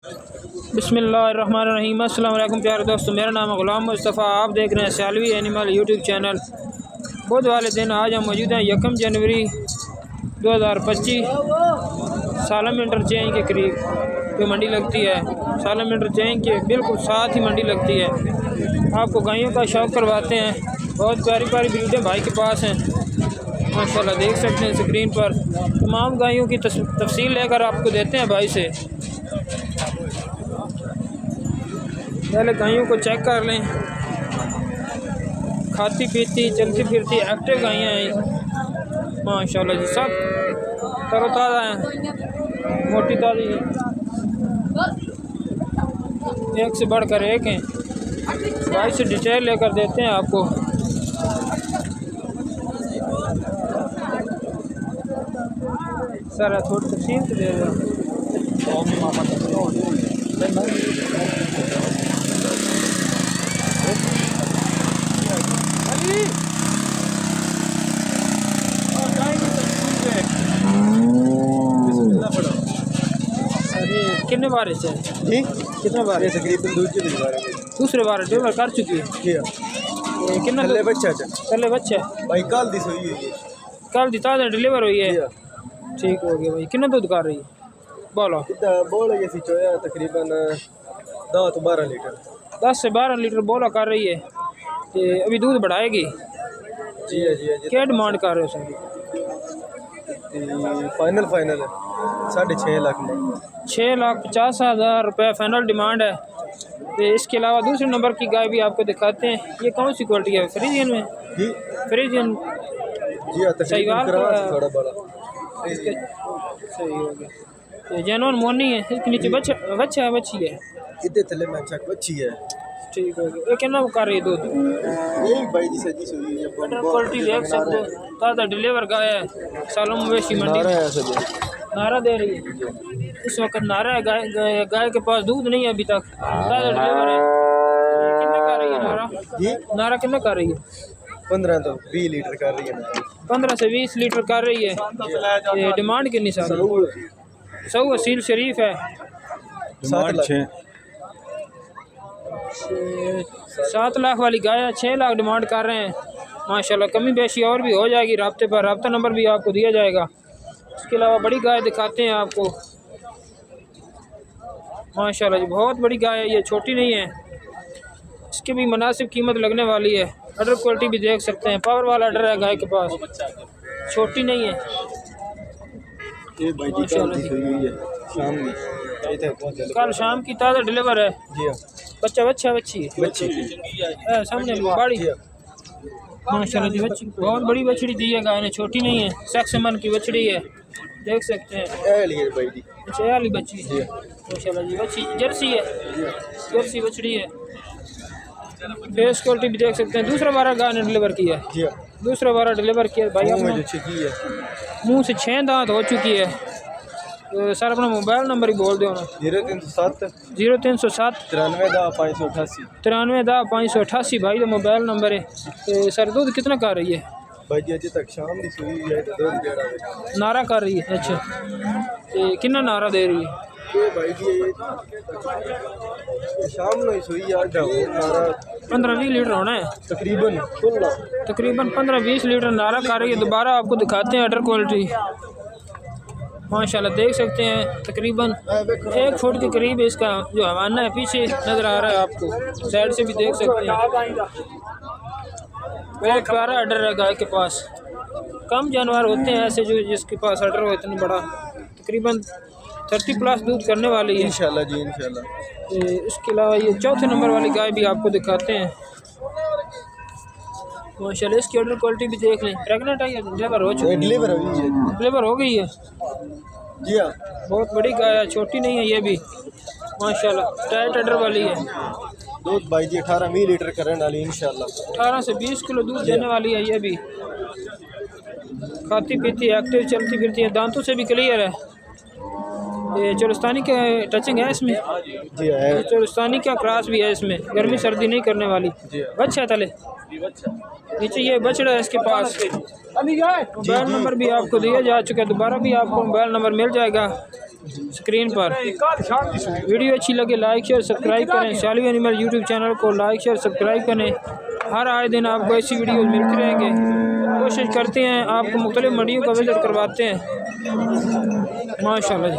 बिस्मिल्लाहिर्रहमानिर्रहीम। अस्सलाम वालेकुम प्यारे दोस्तों, मेरा नाम है ग़ुलाम मुस्तफ़ा। आप देख रहे हैं सियालवी एनिमल यूट्यूब चैनल। बुध वाले दिन आज हम मौजूद हैं 1 जनवरी 2025। सालम इंटरचेंज के करीब जो मंडी लगती है, सालम इंटरचेंज के बिल्कुल साथ ही मंडी लगती है। आपको गायों का शौक़ करवाते हैं। बहुत प्यारी प्यारी ब्रीडें भाई के पास हैं माशाल्लाह, देख सकते हैं स्क्रीन पर। तमाम गायों की तफसील लेकर आपको देते हैं भाई से। पहले गायों को चेक कर लें। खाती पीती चलती फिरती एक्टिव गायें हैं माशाल्लाह जी, सब तरोताज़ा हैं, मोटी ताज़ी, एक से बढ़कर एक हैं। भाई से डिटेल लेकर देते हैं आपको। सर थोड़ी तफसील तो दे दो। कितने बार से जी कितने बार तकरीबन दूसरे बार डिलीवर कर चुकी है। कितना पहले बच्चा भाई कल दी सोई है, कल दी ताज़ा डिलीवर हुई है। ठीक हो गया भाई। कितना दूध कर रही है? बोलो। बोल जैसी चोया तकरीबन 10 से 12 लीटर 10 से 12 लीटर बोला कर रही है। तो अभी दूध बढ़ाएगी। जी है जी है जी। क्या डिमांड कर रहे हो सर? फाइनल 6.5 लाख में 6,50,000 रुपये फाइनल डिमांड है। तो इसके अलावा दूसरे नंबर की गाय भी आपको दिखाते हैं। ये कौन सी क्वालिटी है? फ्रीजियन में जी, फ्रीजियन जी हाँ, सही थोड़ा बड़ा सही हो गया। तो जेनवन मोनी है। इसके नीचे बच्चा है, बच्ची है। इतने थले में चक बच्ची है। ठीक हो गया। ये कितना कर रही है दूध? यही भाई जी सजी सोई है। क्वालिटी देख सकते हो, ताज़ा डिलीवर गाय है। सालम मवेशी मंडी नारा दे रही है इस वक्त। नारा है गाय के पास दूध नहीं है अभी तक, ताज़ा डिलीवर है। कितना कर रही है नारा? जी नारा कितना कर रही है? 15 तो 20 लीटर कर रही है। 15 से 20 लीटर कर रही है। ये डिमांड कितनी साल? 100 असील शरीफ है। 7 लाख वाली गाय है। 6 लाख डिमांड कर रहे हैं माशाल्लाह। कमी बेशी और भी हो जाएगी। राब्ते पर राब्ता नंबर भी आपको दिया जाएगा। इसके अलावा बड़ी गाय दिखाते हैं आपको माशाल्लाह जी, बहुत बड़ी गाय है ये, छोटी नहीं है। इसकी भी मुनासिब कीमत लगने वाली है। अडर क्वालिटी भी देख सकते हैं, पावर वाला अडर है गाय के पास, छोटी नहीं है। कल शाम की ताज़ा डिलीवर है। बच्चा बच्ची है सामने बाड़ी माशाल्लाह जी। बच्ची बहुत बड़ी बछड़ी दी है गाय ने, छोटी नहीं है। सेक्समन की बछड़ी है, देख सकते हैं। अच्छा वाली बच्ची माशाल्लाह जी। बच्ची जर्सी है, जर्सी बछड़ी है। फेस क्वालिटी भी देख सकते हैं। दूसरा बार गाय ने डिलीवर किया है। दूसरा बार डिलीवर किया भाई। अपना मुँह से 6 दांत हो चुकी है। तो सर अपना मोबाइल नंबर ही बोल दो ना। 0307 9310 588 भाई का मोबाइल नंबर है। तो सर दूध कितना कर रही है भाई जी? अजय तक शाम की सुई है तो दूध दे रहा है। नारा कर रही है। अच्छा, तो कितना नारा दे रही है? ये भाई जी ये शाम में सुई है। नारा 15-20 लीटर होना है तकरीबन 15-20 लीटर नारा कर रही है। दोबारा आपको दिखाते हैं अडर क्वालिटी माशाल्लाह, देख सकते हैं। तकरीबन 1 फुट के करीब इसका जो हवाना है पीछे नज़र आ रहा है आपको। साइड से भी देख सकते हैं। बहुत प्यारा अडर है गाय के पास। कम जानवर होते हैं ऐसे जो जिसके पास अडर हो इतना बड़ा। तकरीबन 30+ दूध करने वाली है इंशाल्लाह जी, इंशाल्लाह। इसके अलावा ये चौथे नंबर वाली गाय भी आपको दिखाते हैं माशाल्लाह। इसकी ऑर्डर क्वालिटी भी देख लें। प्रेगनेंट है या डिलीवर हो चुकी है? डिलीवर हो गई है जी हाँ। बहुत बड़ी गाय है, छोटी नहीं है ये भी माशाल्लाह। टाइट ऑर्डर वाली है। दूध भाई जी 18-20 लीटर करने वाली इंशाल्लाह। 18 से 20 किलो दूध देने वाली है ये भी। खाती पीती एक्टिव चलती फिरती है, दांतों से भी क्लियर है। ये चोलिस्तानी का टचिंग है इसमें। जी है, चोलिस्तानी का क्रॉस भी है इसमें। गर्मी सर्दी नहीं करने वाली। बच्चा तले नीचे ये बछड़ा है इसके पास। मोबाइल नंबर भी आपको दिया जा चुका है। दोबारा भी आपको मोबाइल नंबर मिल जाएगा। स्क्रीन पर। वीडियो अच्छी लगे लाइक शेयर सब्सक्राइब करें। सालिव एनिमल यूट्यूब चैनल को लाइक शेयर सब्सक्राइब करें। हर आए दिन आपको ऐसी वीडियो मिलती रहेंगे। कोशिश करते हैं आपको मुख्तलिफ मंडियों का विजिट करवाते हैं। माशाल्लाह जी।